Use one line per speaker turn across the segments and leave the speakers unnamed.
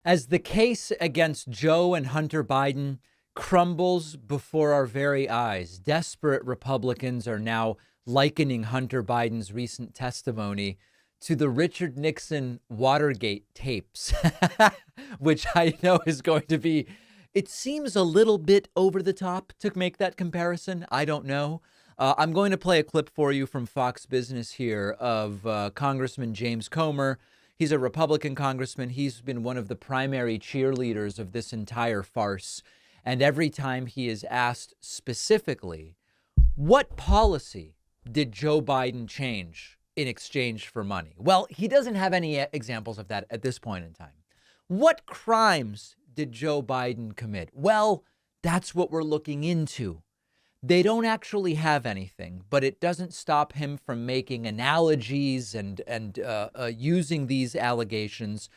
As the case against Joe and Hunter Biden crumbles before our very eyes, desperate Republicans are now likening Hunter Biden's recent testimony to the Richard Nixon Watergate tapes, which I know is going to be, it seems a little bit over the top to make that comparison. I don't know. I'm going to play a clip for you from Fox Business here of Congressman James Comer. He's a Republican congressman. He's been one of the primary cheerleaders of this entire farce. And every time he is asked specifically, what policy did Joe Biden change in exchange for money? Well, he doesn't have any examples of that at this point in time. What crimes did Joe Biden commit? Well, that's what we're looking into. They don't actually have anything, but it doesn't stop him from making analogies and using these allegations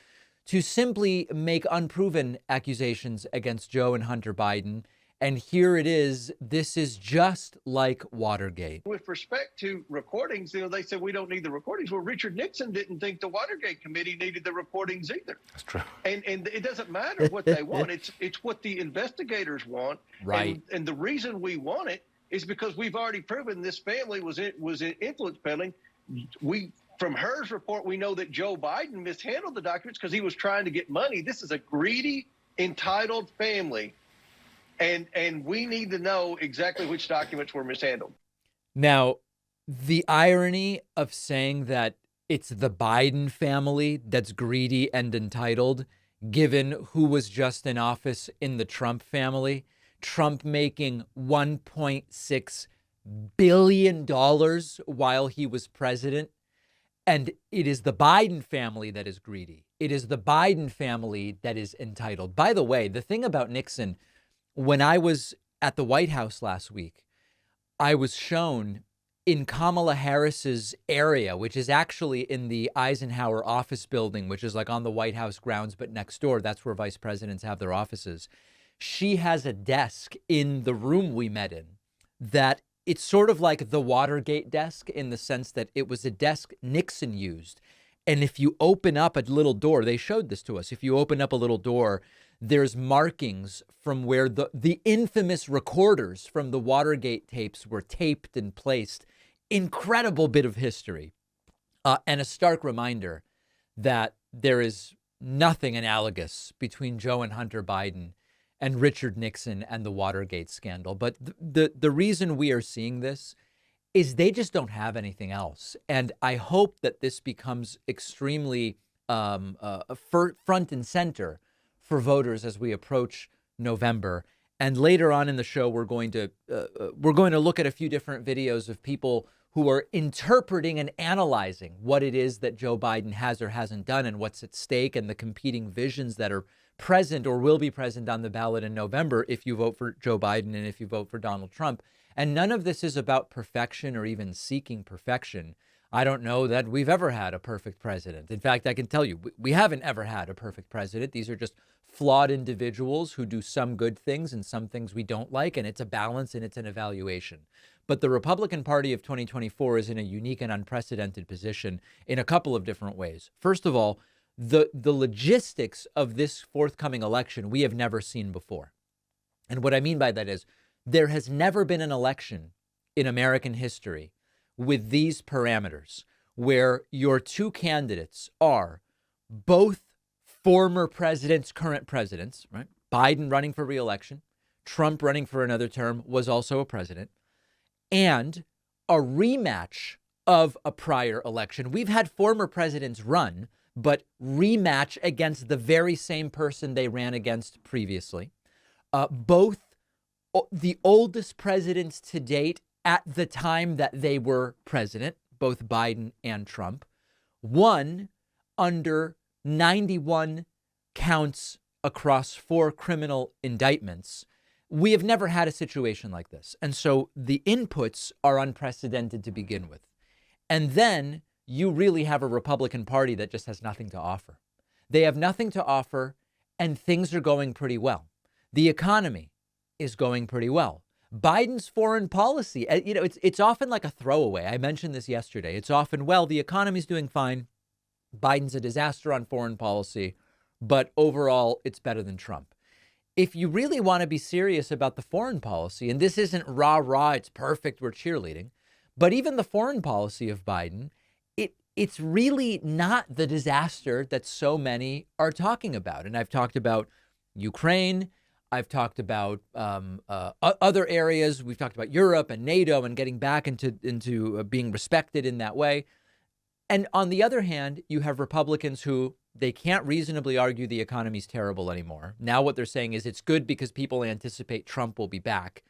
to simply make unproven accusations against Joe and Hunter Biden. And here it is. This is just like Watergate.
With respect to recordings, they said we don't need the recordings. Well, Richard Nixon didn't think the Watergate committee needed the recordings either.
That's true.
And it doesn't matter what they want. It's what the investigators want.
Right.
And the reason we want it is because we've already proven this family was influence peddling. From Hur's report, we know that Joe Biden mishandled the documents because he was trying to get money. This is a greedy, entitled family. And we need to know exactly which documents were mishandled.
Now, the irony of saying that it's the Biden family that's greedy and entitled, given who was just in office in the Trump family, Trump making $1.6 billion while he was president. And it is the Biden family that is greedy. It is the Biden family that is entitled. By the way, the thing about Nixon, when I was at the White House last week, I was shown in Kamala Harris's area, which is actually in the Eisenhower office building, which is like on the White House grounds, but next door, that's where vice presidents have their offices. She has a desk in the room we met in that it's sort of like the Watergate desk in the sense that it was a desk Nixon used. And if you open up a little door, they showed this to us. If you open up a little door, there's markings from where the infamous recorders from the Watergate tapes were taped and placed. Incredible bit of history. And a stark reminder that there is nothing analogous between Joe and Hunter Biden and Richard Nixon and the Watergate scandal. But the reason we are seeing this is they just don't have anything else. And I hope that this becomes extremely front and center for voters as we approach November. And later on in the show, we're going to look at a few different videos of people who are interpreting and analyzing what it is that Joe Biden has or hasn't done and what's at stake and the competing visions that are present or will be present on the ballot in November if you vote for Joe Biden and if you vote for Donald Trump. And none of this is about perfection or even seeking perfection. I don't know that we've ever had a perfect president. In fact, I can tell you, we haven't ever had a perfect president. These are just flawed individuals who do some good things and some things we don't like. And it's a balance and it's an evaluation. But the Republican Party of 2024 is in a unique and unprecedented position in a couple of different ways. First of all, the logistics of this forthcoming election we have never seen before. And what I mean by that is there has never been an election in American history with these parameters where your two candidates are both former presidents, current presidents, right? Biden running for re-election, Trump running for another term, was also a president, and a rematch of a prior election. We've had former presidents run, but rematch against the very same person they ran against previously. Both the oldest presidents to date at the time that they were president, both Biden and Trump, one under 91 counts across 4 criminal indictments. We have never had a situation like this. And so the inputs are unprecedented to begin with. And then you really have a Republican Party that just has nothing to offer. They have nothing to offer, and things are going pretty well. The economy is going pretty well. Biden's foreign policy, it's often like a throwaway. I mentioned this yesterday. It's often, well, the economy's doing fine. Biden's a disaster on foreign policy. but overall, it's better than Trump. If you really want to be serious about the foreign policy, and this isn't rah, rah, it's perfect, we're cheerleading, but even the foreign policy of Biden, it's really not the disaster that so many are talking about. And I've talked about Ukraine. I've talked about other areas. We've talked about Europe and NATO and getting back into being respected in that way. And on the other hand, you have Republicans who they can't reasonably argue the economy's terrible anymore. Now what they're saying is it's good because people anticipate Trump will be back.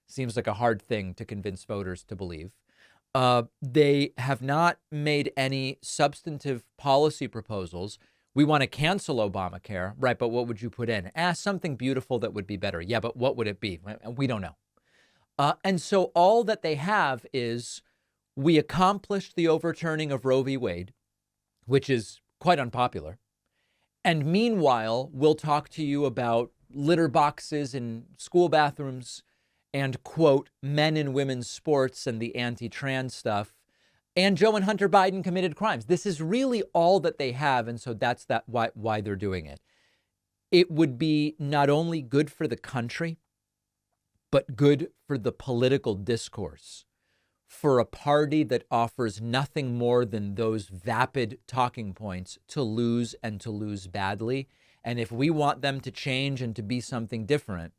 Seems like a hard thing to convince voters to believe. They have not made any substantive policy proposals. We want to cancel Obamacare, right? But what would you put in? Something beautiful that would be better. Yeah, but what would it be? We don't know. And so all that they have is we accomplished the overturning of Roe v. Wade, which is quite unpopular. And meanwhile, we'll talk to you about litter boxes in school bathrooms and, quote, men and women's sports and the anti-trans stuff. And Joe and Hunter Biden committed crimes. This is really all that they have. And so that's why they're doing it. It would be not only good for the country, but good for the political discourse, for a party that offers nothing more than those vapid talking points to lose and to lose badly. And if we want them to change and to be something different,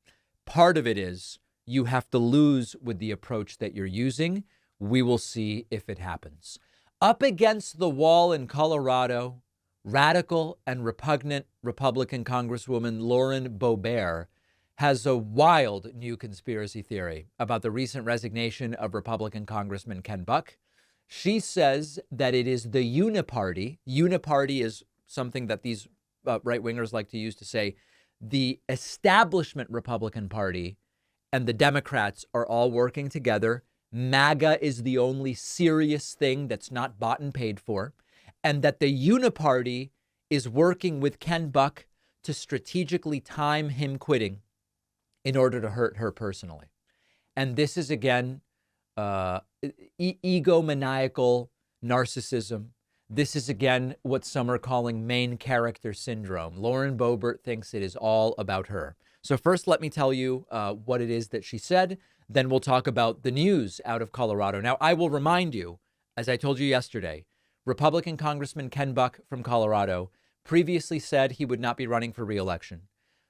part of it is you have to lose with the approach that you're using. We will see if it happens. Up against the wall in Colorado, radical and repugnant Republican Congresswoman Lauren Boebert has a wild new conspiracy theory about the recent resignation of Republican Congressman Ken Buck. She says that it is the uniparty. Uniparty is something that these right-wingers like to use to say the establishment Republican Party and the Democrats are all working together. MAGA is the only serious thing that's not bought and paid for, and that the uniparty is working with Ken Buck to strategically time him quitting in order to hurt her personally. And this is, again, egomaniacal narcissism. This is, again, what some are calling main character syndrome. Lauren Boebert thinks it is all about her. So first, let me tell you what it is that she said. Then we'll talk about the news out of Colorado. Now, I will remind you, as I told you yesterday, Republican Congressman Ken Buck from Colorado previously said he would not be running for re-election.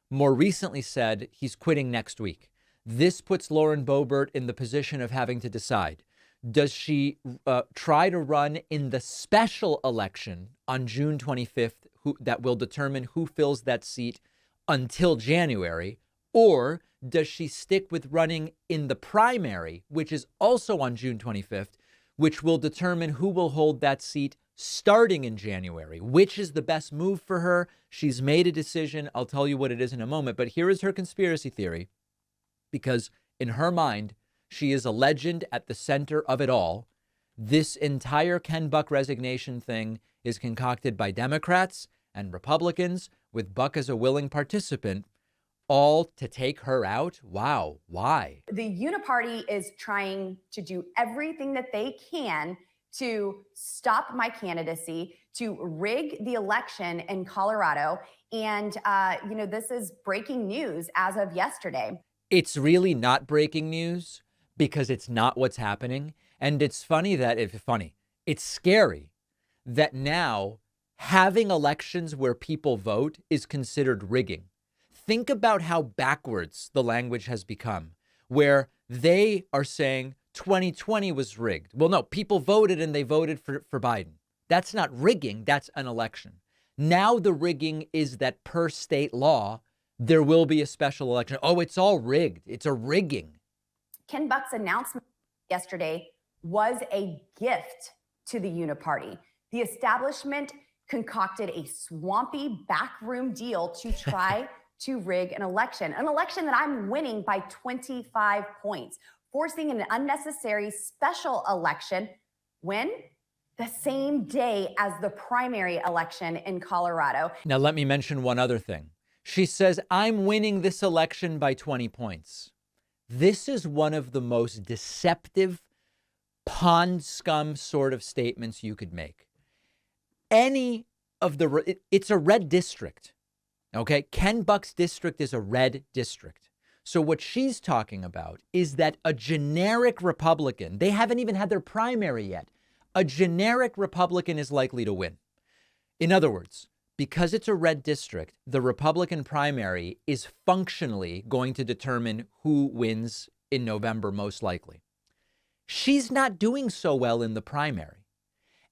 More recently said he's quitting next week. This puts Lauren Boebert in the position of having to decide. Does she try to run in the special election on June 25th that will determine who fills that seat until January, or does she stick with running in the primary, which is also on June 25th, which will determine who will hold that seat starting in January? Which is the best move for her? She's made a decision. I'll tell you what it is in a moment. But here is her conspiracy theory, because in her mind, she is a legend at the center of it all. This entire Ken Buck resignation thing is concocted by Democrats and Republicans, with Buck as a willing participant, all to take her out. Wow. Why?
The uniparty is trying to do everything that they can to stop my candidacy, to rig the election in Colorado. And, this is breaking news as of yesterday.
It's really not breaking news because it's not what's happening. And it's it's scary that now having elections where people vote is considered rigging. Think about how backwards the language has become, where they are saying 2020 was rigged. Well, no, people voted and they voted for Biden. That's not rigging. That's an election. Now the rigging is that per state law, there will be a special election. Oh, it's all rigged. It's a rigging.
Ken Buck's announcement yesterday was a gift to the uniparty. The establishment concocted a swampy backroom deal to try to rig an election that I'm winning by 25 points, forcing an unnecessary special election when the same day as the primary election in Colorado.
Now, let me mention one other thing. She says, I'm winning this election by 20 points. This is one of the most deceptive pond scum sort of statements you could make. It's a red district. Okay, Ken Buck's district is a red district. So what she's talking about is that a generic Republican, they haven't even had their primary yet, a generic Republican is likely to win. In other words, because it's a red district, the Republican primary is functionally going to determine who wins in November, most likely. She's not doing so well in the primary.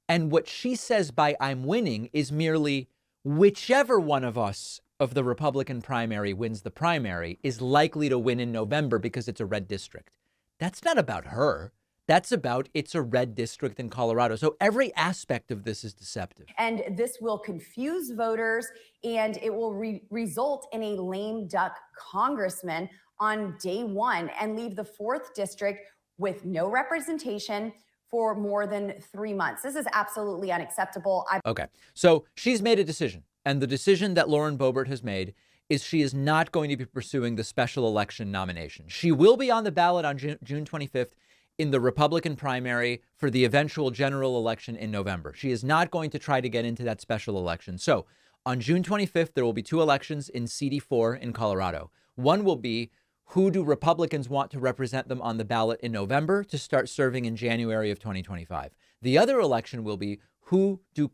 And what she says by I'm winning is merely whichever one of us of the Republican primary wins the primary is likely to win in November because it's a red district. That's not about her. That's about it's a red district in Colorado. So every aspect of this is deceptive.
And this will confuse voters, and it will result in a lame duck congressman on day one and leave the 4th district with no representation for more than 3 months. This is absolutely unacceptable.
Okay, so she's made a decision. And the decision that Lauren Boebert has made is she is not going to be pursuing the special election nomination. She will be on the ballot on June 25th in the Republican primary for the eventual general election in November. She is not going to try to get into that special election. So on June 25th, there will be 2 elections in CD4 in Colorado. One will be who do Republicans want to represent them on the ballot in November to start serving in January of 2025. The other election will be who do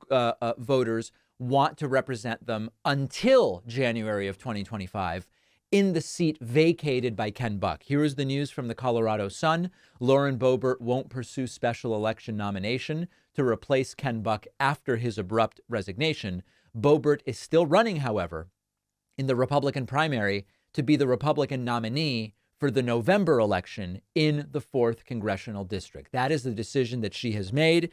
voters want to represent them until January of 2025 in the seat vacated by Ken Buck. Here is the news from the Colorado Sun. Lauren Boebert won't pursue special election nomination to replace Ken Buck after his abrupt resignation. Boebert is still running, however, in the Republican primary to be the Republican nominee for the November election in the 4th congressional district. That is the decision that she has made.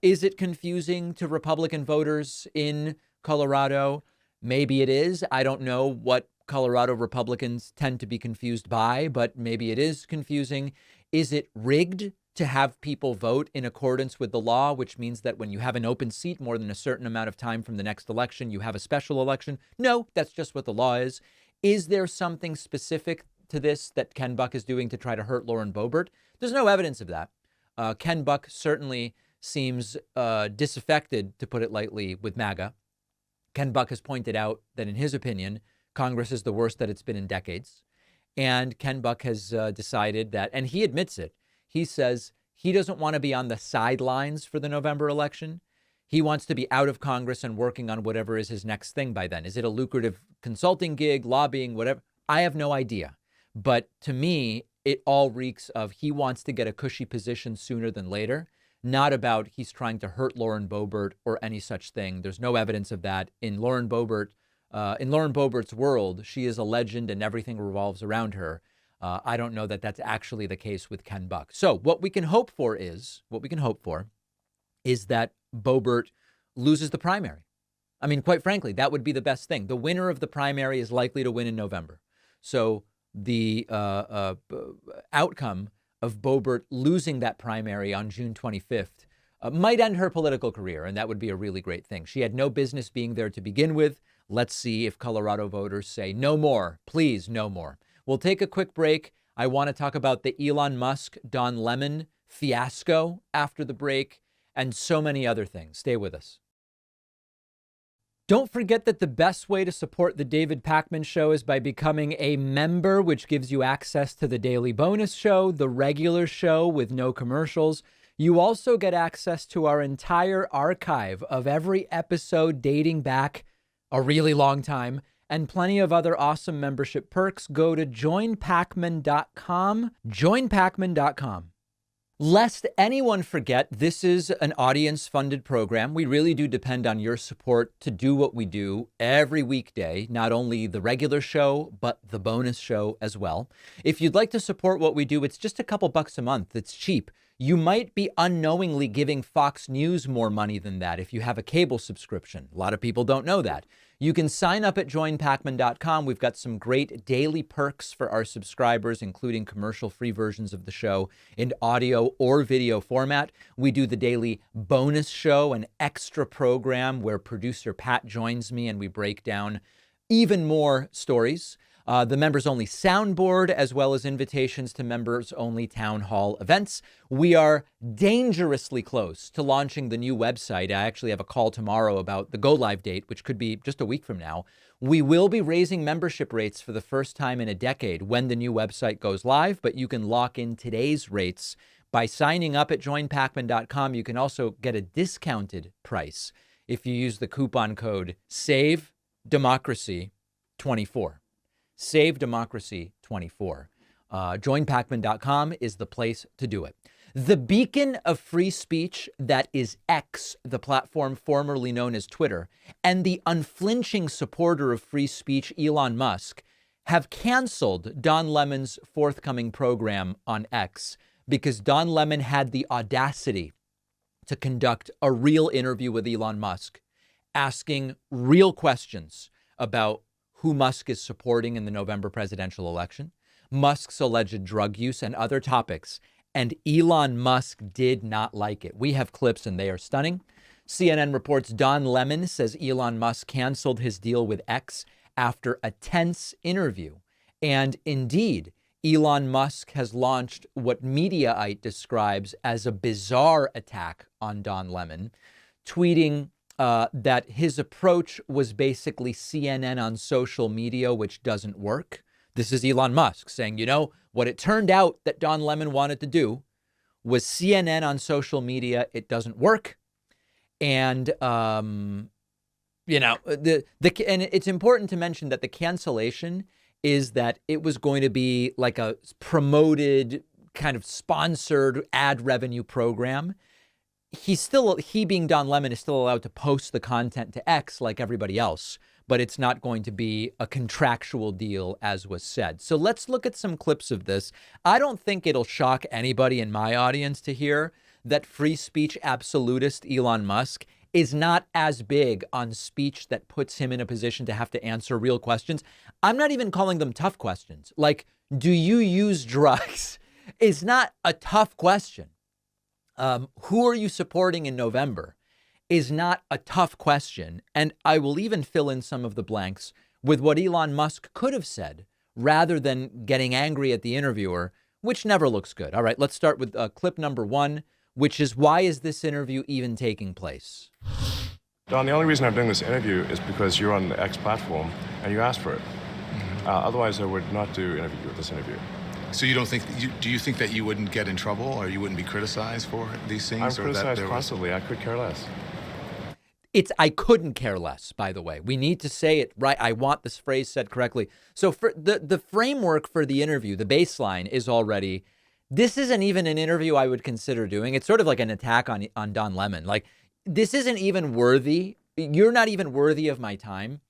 Is it confusing to Republican voters in Colorado? Maybe it is. I don't know what Colorado Republicans tend to be confused by, but maybe it is confusing. Is it rigged to have people vote in accordance with the law, which means that when you have an open seat more than a certain amount of time from the next election, you have a special election? No, that's just what the law is. Is there something specific to this that Ken Buck is doing to try to hurt Lauren Boebert? There's no evidence of that. Ken Buck certainly seems disaffected, to put it lightly, with MAGA. Ken Buck has pointed out that in his opinion, Congress is the worst that it's been in decades. And Ken Buck has decided that, and he admits it, he says he doesn't want to be on the sidelines for the November election. He wants to be out of Congress and working on whatever is his next thing by then. Is it a lucrative consulting gig, lobbying, whatever? I have no idea. But to me, it all reeks of he wants to get a cushy position sooner than later, not about he's trying to hurt Lauren Boebert or any such thing. There's no evidence of that. In Lauren Boebert's world, she is a legend and everything revolves around her. I don't know that that's actually the case with Ken Buck. So what we can hope for is that Boebert loses the primary. I mean, quite frankly, that would be the best thing. The winner of the primary is likely to win in November. So the outcome of Boebert losing that primary on June 25th might end her political career, and that would be a really great thing. She had no business being there to begin with. Let's see if Colorado voters say no more, please, no more. We'll take a quick break. I want to talk about the Elon Musk, Don Lemon fiasco after the break and so many other things. Stay with us. Don't forget that the best way to support the David Pakman Show is by becoming a member, which gives you access to the daily bonus show, the regular show with no commercials. You also get access to our entire archive of every episode dating back a really long time and plenty of other awesome membership perks. Go to joinpakman.com, joinpakman.com. Lest anyone forget, this is an audience-funded program. We really do depend on your support to do what we do every weekday, not only the regular show, but the bonus show as well. If you'd like to support what we do, it's just a couple bucks a month. It's cheap. You might be unknowingly giving Fox News more money than that if you have a cable subscription. A lot of people don't know that. You can sign up at joinpakman.com. We've got some great daily perks for our subscribers, including commercial-free versions of the show in audio or video format. We do the daily bonus show, an extra program where producer Pat joins me and we break down even more stories. the members-only soundboard, as well as invitations to members-only town hall events. We are dangerously close to launching the new website. I actually have a call tomorrow about the go-live date, which could be just a week from now. We will be raising membership rates for the first time in a decade when the new website goes live, but you can lock in today's rates by signing up at joinpacman.com. You can also get a discounted price if you use the coupon code SAVEDEMOCRACY24. SaveDemocracy24. Joinpacman.com is the place to do it. The beacon of free speech that is X, the platform formerly known as Twitter, and the unflinching supporter of free speech, Elon Musk, have canceled Don Lemon's forthcoming program on X because Don Lemon had the audacity to conduct a real interview with Elon Musk, asking real questions about who Musk is supporting in the November presidential election, Musk's alleged drug use, and other topics. And Elon Musk did not like it. We have clips and they are stunning. CNN reports Don Lemon says Elon Musk canceled his deal with X after a tense interview. And indeed, Elon Musk has launched what Mediaite describes as a bizarre attack on Don Lemon, tweeting that his approach was basically CNN on social media, which doesn't work. This is Elon Musk saying, you know, what it turned out that Don Lemon wanted to do was CNN on social media. It doesn't work. And, and it's important to mention that the cancellation is that it was going to be like a promoted kind of sponsored ad revenue program. He being Don Lemon is still allowed to post the content to X like everybody else, but it's not going to be a contractual deal as was said. So let's look at some clips of this. I don't think it'll shock anybody in my audience to hear that free speech absolutist Elon Musk is not as big on speech that puts him in a position to have to answer real questions. I'm not even calling them tough questions. Like, do you use drugs? Is not a tough question. Who are you supporting in November is not a tough question. And I will even fill in some of the blanks with what Elon Musk could have said rather than getting angry at the interviewer, which never looks good. All right, let's start with clip number 1, which is, why is this interview even taking place?
Don, the only reason I'm doing this interview is because you're on the X platform and you asked for it. Otherwise, I would not do this interview.
So you don't think, do you think that you wouldn't get in trouble or you wouldn't be criticized for these things?
I'm criticized constantly. I could care less.
I couldn't care less, by the way. We need to say it right. I want this phrase said correctly. So for the framework for the interview, the baseline is already, this isn't even an interview I would consider doing. It's sort of like an attack on Don Lemon. Like, this isn't even worthy. You're not even worthy of my time,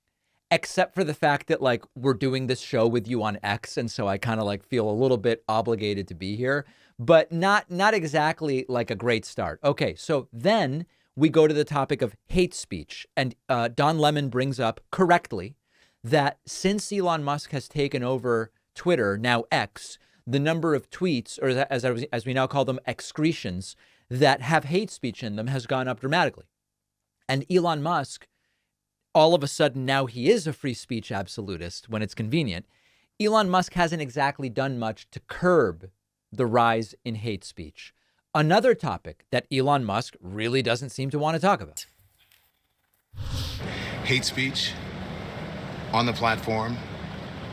except for the fact that, like, we're doing this show with you on X. And so I kind of like feel a little bit obligated to be here, but not exactly like a great start. Okay. So then we go to the topic of hate speech. And Don Lemon brings up correctly that since Elon Musk has taken over Twitter, now X, the number of tweets, or as we now call them, excretions, that have hate speech in them has gone up dramatically. And Elon Musk, all of a sudden, now he is a free speech absolutist when it's convenient. Elon Musk hasn't exactly done much to curb the rise in hate speech. Another topic that Elon Musk really doesn't seem to want to talk about.
Hate speech on the platform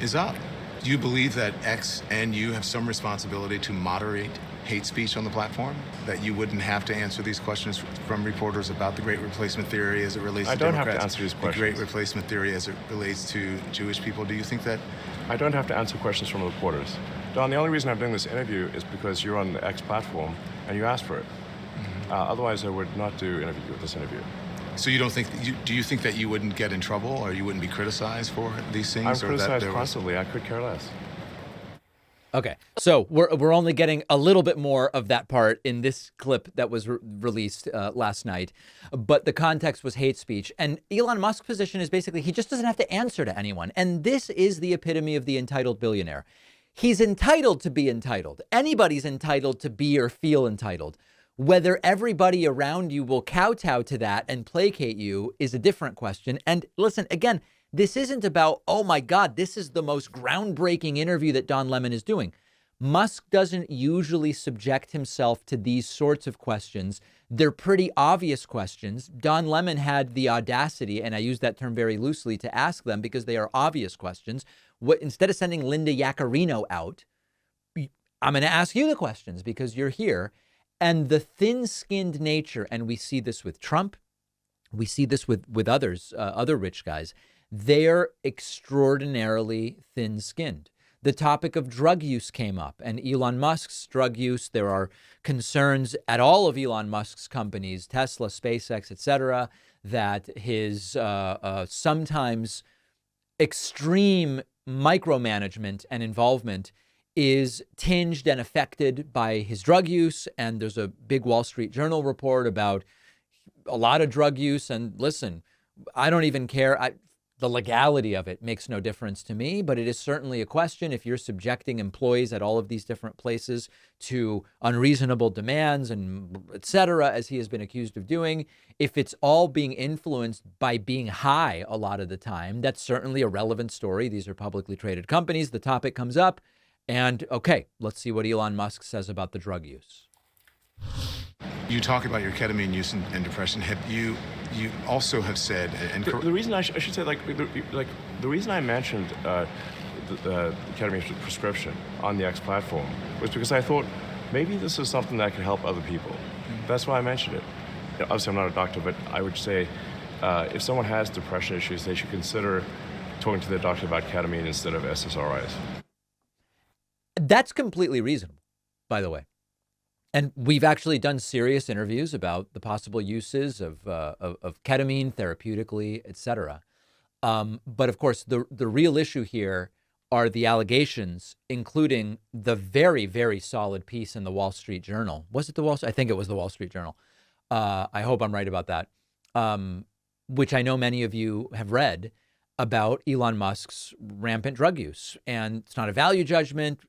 is up. Do you believe that X and you have some responsibility to moderate hate speech on the platform? That you wouldn't have to answer these questions from reporters about the Great Replacement Theory as it relates to Democrats?
I don't have to answer these questions.
The Great Replacement Theory as it relates to Jewish people. Do you think that?
I don't have to answer questions from reporters. Don, the only reason I'm doing this interview is because you're on the X platform and you asked for it. Otherwise, I would not do this interview.
So you don't think, do you think that you wouldn't get in trouble or you wouldn't be criticized for these things?
I'm criticized constantly. I could care less.
Okay, so we're only getting a little bit more of that part in this clip that was released last night, but the context was hate speech. And Elon Musk's position is basically he just doesn't have to answer to anyone. And this is the epitome of the entitled billionaire. He's entitled to be entitled. Anybody's entitled to be or feel entitled. Whether everybody around you will kowtow to that and placate you is a different question. And listen, again, This isn't about, oh my God, this is the most groundbreaking interview that Don Lemon is doing. Musk doesn't usually subject himself to these sorts of questions. They're pretty obvious questions. Don Lemon had the audacity, and I use that term very loosely, to ask them because they are obvious questions. Instead of sending Linda Yaccarino out, I'm going to ask you the questions because you're here. And the thin-skinned nature, and we see this with Trump, we see this with others, other rich guys, they're extraordinarily thin-skinned. The topic of drug use came up, and Elon Musk's drug use. There are concerns at all of Elon Musk's companies, Tesla, SpaceX, et cetera, that his sometimes extreme micromanagement and involvement is tinged and affected by his drug use. And there's a big Wall Street Journal report about a lot of drug use. And listen, I don't even care. The legality of it makes no difference to me, but it is certainly a question if you're subjecting employees at all of these different places to unreasonable demands and et cetera, as he has been accused of doing. If it's all being influenced by being high a lot of the time, that's certainly a relevant story. These are publicly traded companies. The topic comes up and, okay, let's see what Elon Musk says about the drug use.
You talk about your ketamine use and depression. You also have said, and
the reason I should say, the reason I mentioned the ketamine prescription on the X platform was because I thought maybe this is something that could help other people. Mm-hmm. That's why I mentioned it. Obviously, I'm not a doctor, but I would say if someone has depression issues, they should consider talking to their doctor about ketamine instead of SSRIs.
That's completely reasonable, by the way. And we've actually done serious interviews about the possible uses of ketamine therapeutically, et cetera. But of course, the real issue here are the allegations, including the very, very solid piece in the Wall Street Journal. Was it the Wall Street? I think it was the Wall Street Journal. I hope I'm right about that, which I know many of you have read, about Elon Musk's rampant drug use. And it's not a value judgment.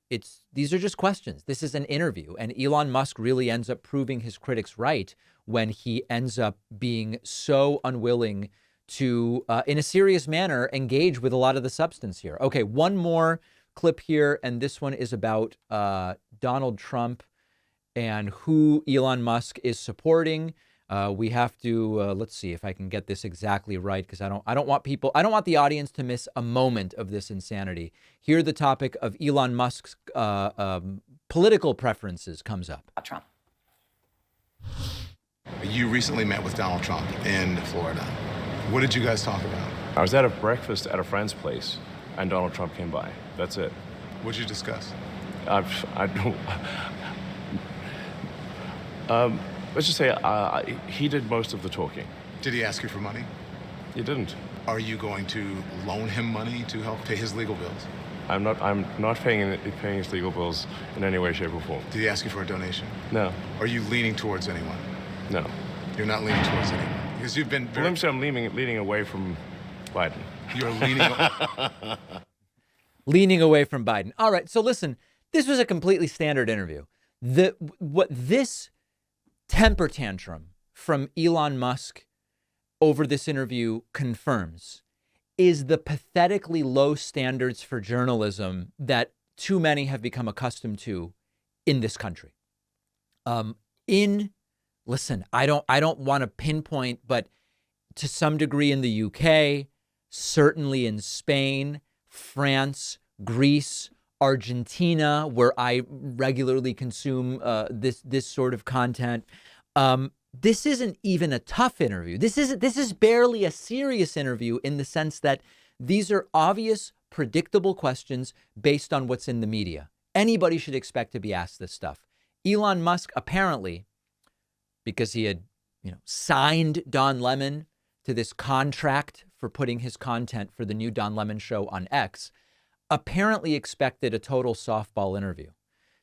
These are just questions. This is an interview. And Elon Musk really ends up proving his critics right when he ends up being so unwilling to, in a serious manner, engage with a lot of the substance here. Okay, one more clip here. And this one is about Donald Trump and who Elon Musk is supporting. We have to, let's see if I can get this exactly right, because I don't want the audience to miss a moment of this insanity. Here, the topic of Elon Musk's political preferences comes up.
Trump.
You recently met with Donald Trump in Florida. What did you guys talk about?
I was at a breakfast at a friend's place, and Donald Trump came by. That's it.
What did you discuss?
I don't. Let's just say he did most of the talking.
Did he ask you for money?
He didn't.
Are you going to loan him money to help pay his legal bills?
I'm not paying his legal bills in any way, shape, or form.
Did he ask you for a donation?
No.
Are you leaning towards anyone?
No.
You're not leaning towards anyone? Because you've been very...
Well, let me say I'm leaning away from Biden.
You're leaning...
Leaning away from Biden. All right, so listen, this was a completely standard interview. What this temper tantrum from Elon Musk over this interview confirms is the pathetically low standards for journalism that too many have become accustomed to in this country. Listen, I don't want to pinpoint, but to some degree in the UK, certainly in Spain, France, Greece, Argentina, where I regularly consume this sort of content. This isn't even a tough interview. This is barely a serious interview in the sense that these are obvious, predictable questions based on what's in the media. Anybody should expect to be asked this stuff. Elon Musk apparently, because he had, signed Don Lemon to this contract for putting his content for the new Don Lemon show on X, apparently expected a total softball interview.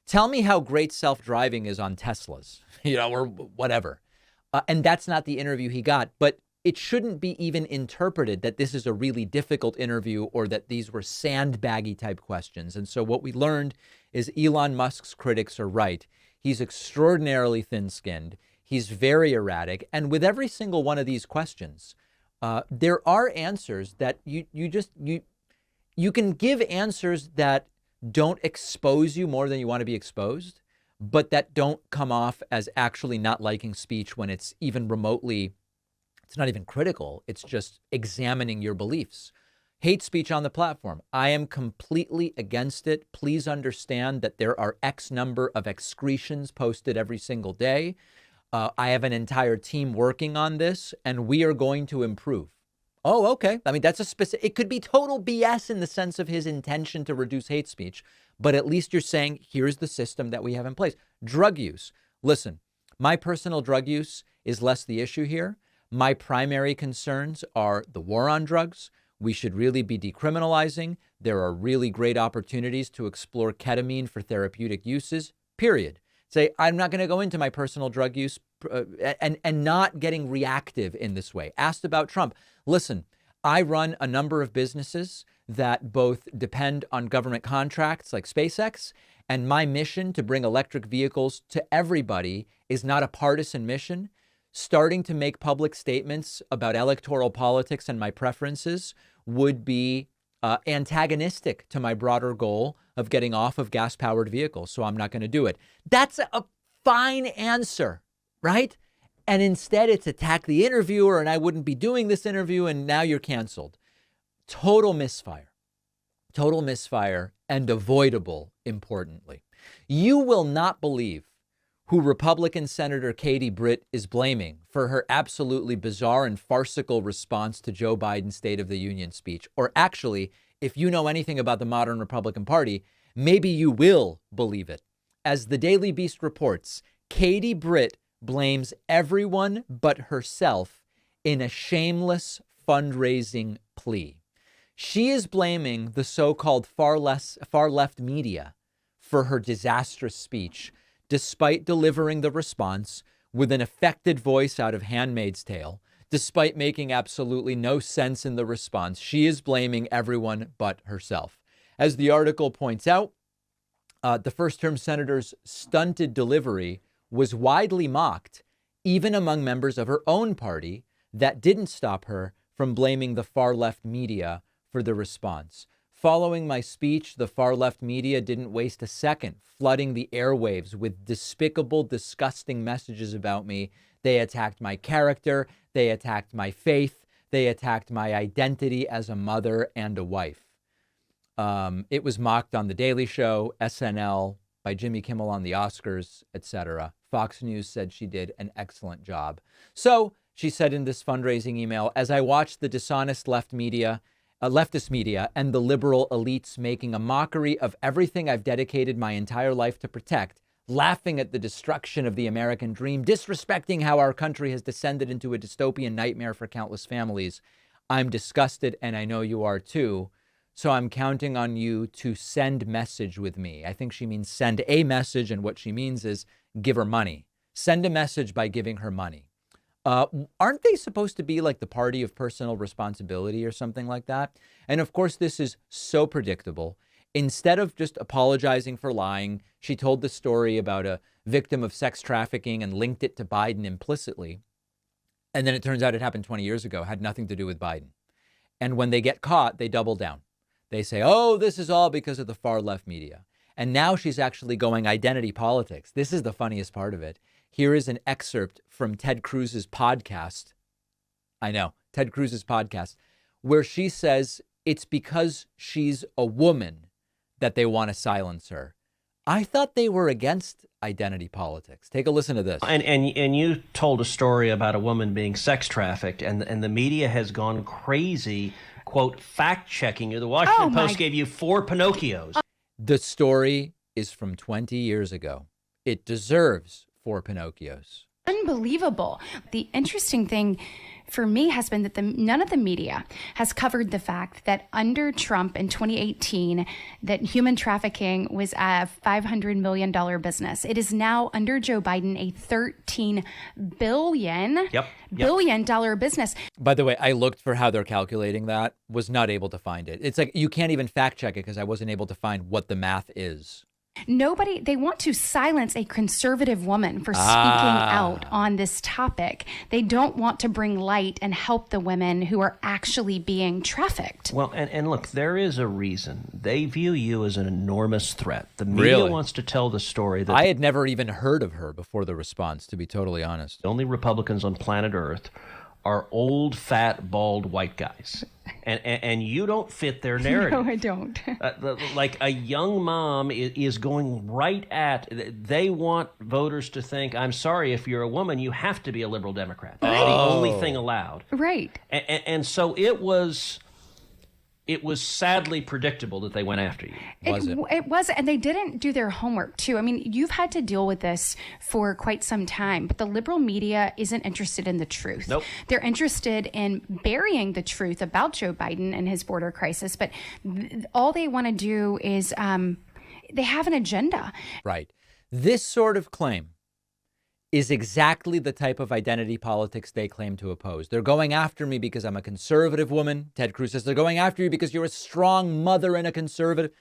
Tell me how great self-driving is on Teslas, or whatever. And that's not the interview he got. But it shouldn't be even interpreted that this is a really difficult interview or that these were sandbaggy type questions. And so what we learned is Elon Musk's critics are right. He's extraordinarily thin-skinned. He's very erratic. And with every single one of these questions, There are answers that you can give answers that don't expose you more than you want to be exposed, but that don't come off as actually not liking speech when it's even remotely, it's not even critical. It's just examining your beliefs. Hate speech on the platform. I am completely against it. Please understand that there are X number of excretions posted every single day. I have an entire team working on this, and we are going to improve. Oh, okay. I mean, that's a specific, it could be total BS in the sense of his intention to reduce hate speech, but at least you're saying, here's the system that we have in place. Drug use. Listen, my personal drug use is less the issue here. My primary concerns are the war on drugs. We should really be decriminalizing. There are really great opportunities to explore ketamine for therapeutic uses, period. Say, I'm not going to go into my personal drug use and not getting reactive in this way. Asked about Trump. Listen, I run a number of businesses that both depend on government contracts like SpaceX, and my mission to bring electric vehicles to everybody is not a partisan mission. Starting to make public statements about electoral politics and my preferences would be antagonistic to my broader goal of getting off of gas-powered vehicles. So I'm not going to do it. That's a fine answer, right? And instead it's attack the interviewer and I wouldn't be doing this interview and now you're canceled. Total misfire and avoidable, importantly. You will not believe who Republican Senator Katie Britt is blaming for her absolutely bizarre and farcical response to Joe Biden's State of the Union speech. Or actually, if you know anything about the modern Republican Party, maybe you will believe it. As the Daily Beast reports, Katie Britt blames everyone but herself in a shameless fundraising plea. She is blaming the so-called far left media for her disastrous speech, despite delivering the response with an affected voice out of Handmaid's Tale, despite making absolutely no sense in the response. She is blaming everyone but herself. As the article points out, the first-term senator's stunted delivery was widely mocked, even among members of her own party. That didn't stop her from blaming the far-left media for the response. Following my speech, the far-left media didn't waste a second flooding the airwaves with despicable, disgusting messages about me. They attacked my character. They attacked my faith. They attacked my identity as a mother and a wife. It was mocked on The Daily Show, SNL, by Jimmy Kimmel on the Oscars, etc. Fox News said she did an excellent job. So, she said in this fundraising email, as I watched the dishonest leftist media and the liberal elites making a mockery of everything I've dedicated my entire life to protect, laughing at the destruction of the American dream, disrespecting how our country has descended into a dystopian nightmare for countless families, I'm disgusted, and I know you are too. So I'm counting on you to send message with me. I think she means send a message, and what she means is give her money. Send a message by giving her money. Aren't they supposed to be like the party of personal responsibility or something like that? And of course, this is so predictable. Instead of just apologizing for lying, she told the story about a victim of sex trafficking and linked it to Biden implicitly. And then it turns out it happened 20 years ago, had nothing to do with Biden. And when they get caught, they double down. They say, oh, this is all because of the far left media. And now she's actually going identity politics. This is the funniest part of it. Here is an excerpt from Ted Cruz's podcast. I know, Ted Cruz's podcast, where she says it's because she's a woman that they want to silence her. I thought they were against identity politics. Take a listen to this.
And you told a story about a woman being sex trafficked, and the media has gone crazy, quote, fact-checking you. The Washington Post gave you 4 Pinocchios.
The story is from 20 years ago. It deserves 4 Pinocchios.
Unbelievable. The interesting thing for me has been that none of the media has covered the fact that under Trump in 2018, that human trafficking was a $500 million business. It is now under Joe Biden a $13 billion dollar business.
By the way, I looked for how they're calculating that, was not able to find it. It's like you can't even fact check it because I wasn't able to find what the math is.
They want to silence a conservative woman for speaking out on this topic. They don't want to bring light and help the women who are actually being trafficked.
Well, and look, there is a reason. They view you as an enormous threat. The media wants to tell the story that
I had never even heard of her before the response, to be totally honest.
the only Republicans on planet Earth are old, fat, bald white guys. And you don't fit their narrative.
No, I don't.
Like a young mom is going right at, they want voters to think, I'm sorry, if you're a woman, you have to be a liberal Democrat. That's the only thing allowed.
Right.
And so it was sadly predictable that they went after you.
It was, and they didn't do their homework, too. I mean, you've had to deal with this for quite some time, but the liberal media isn't interested in the truth.
Nope.
They're interested in burying the truth about Joe Biden and his border crisis, but all they want to do is they have an agenda.
Right. This sort of claim is exactly the type of identity politics they claim to oppose. They're going after me because I'm a conservative woman. Ted Cruz says they're going after you because you're a strong mother and a conservative.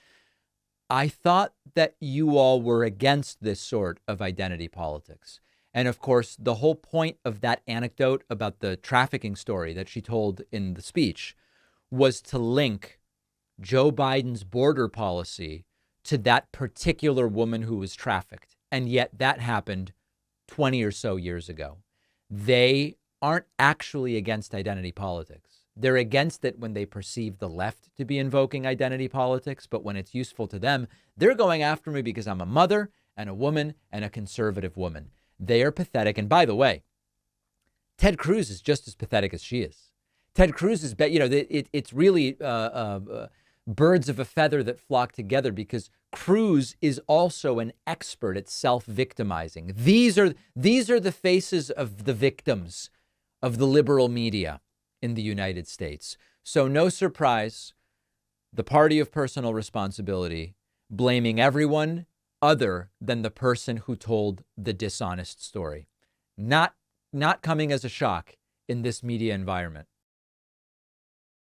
I thought that you all were against this sort of identity politics. And of course, the whole point of that anecdote about the trafficking story that she told in the speech was to link Joe Biden's border policy to that particular woman who was trafficked. And yet that happened 20 or so years ago. They aren't actually against identity politics. They're against it when they perceive the left to be invoking identity politics, but when it's useful to them, they're going after me because I'm a mother and a woman and a conservative woman. They are pathetic. And by the way, Ted Cruz is just as pathetic as she is. Ted Cruz is, it's really birds of a feather that flock together, because Cruz is also an expert at self-victimizing. These are the faces of the victims of the liberal media in the United States. So no surprise, the party of personal responsibility, blaming everyone other than the person who told the dishonest story. Not coming as a shock in this media environment.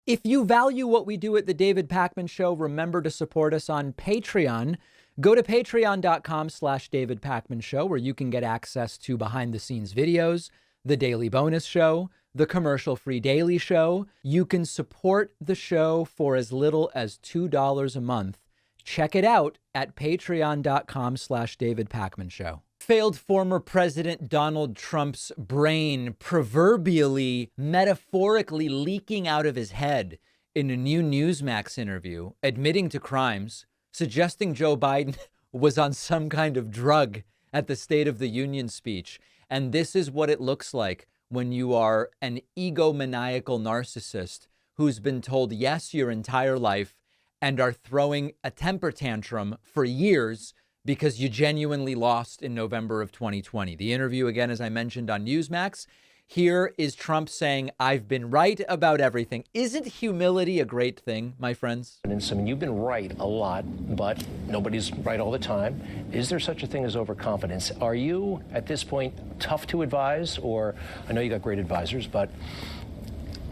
If you value what we do at The David Pakman Show, remember to support us on Patreon. Go to patreon.com/David Pakman Show, where you can get access to behind-the-scenes videos, the Daily Bonus Show, the commercial-free Daily Show. You can support the show for as little as $2 a month. Check it out at patreon.com/David Pakman Show. Failed former President Donald Trump's brain proverbially, metaphorically leaking out of his head in a new Newsmax interview, admitting to crimes, suggesting Joe Biden was on some kind of drug at the State of the Union speech. And this is what it looks like when you are an egomaniacal narcissist who's been told yes your entire life and are throwing a temper tantrum for years because you genuinely lost in November of 2020. The interview, again, as I mentioned on Newsmax, here is Trump saying, I've been right about everything. Isn't humility a great thing, my friends?
And I mean, you've been right a lot, but nobody's right all the time. Is there such a thing as overconfidence? Are you, at this point, tough to advise? Or, I know you got great advisors, but